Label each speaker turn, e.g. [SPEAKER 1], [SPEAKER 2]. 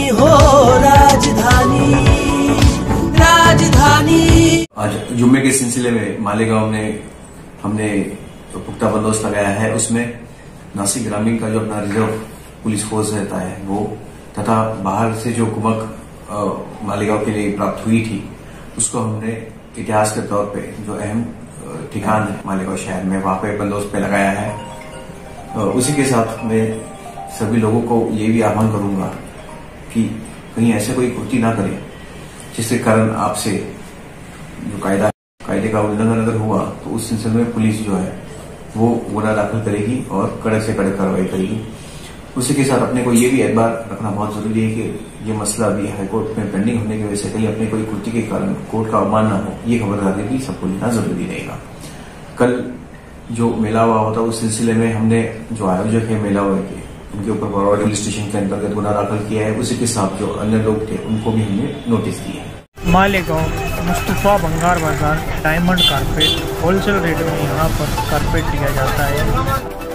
[SPEAKER 1] हो राजधानी राजधानी।
[SPEAKER 2] आज जुम्मे के सिलसिले में मालेगांव में हमने जो पुख्ता बंदोबस्त लगाया है, उसमें नासिक ग्रामीण का जो अपना रिजर्व पुलिस फोर्स रहता है वो, तथा बाहर से जो कुमक मालेगांव के लिए प्राप्त हुई थी, उसको हमने इतिहास के तौर पे जो अहम ठिकान है मालेगांव शहर में, वहां पे बंदोबस्त पे लगाया है। उसी के साथ मैं सभी लोगों को ये भी आह्वान करूंगा कि कहीं ऐसे कोई कृति ना करें जिसके कारण आपसे जो कायदे का उल्लंघन अगर हुआ तो उस सिलसिले में पुलिस जो है वो गुनाह दाखिल करेगी और कड़े से कड़े कार्रवाई करेगी। उसी के साथ अपने को ये भी एतबार रखना बहुत जरूरी है कि ये मसला अभी हाईकोर्ट में पेंडिंग होने की वजह से कहीं अपने कोई कृति के कारण कोर्ट का अवमान न हो, ये खबरदारी भी सबको लेना जरूरी रहेगा। कल जो मेला हुआ होता उस सिलसिले में हमने जो आयोजक है मेला हुए थे उनके ऊपर बरौनी पुलिस स्टेशन के अंतर्गत गुनाह दाखिल किया है। उसी के साथ जो अन्य लोग थे उनको भी हमने नोटिस दिया है।
[SPEAKER 3] मालेगांव मुस्तफा बंगार बाजार डायमंड कारपेट होलसेल रेट में यहाँ पर कारपेट दिया जाता है।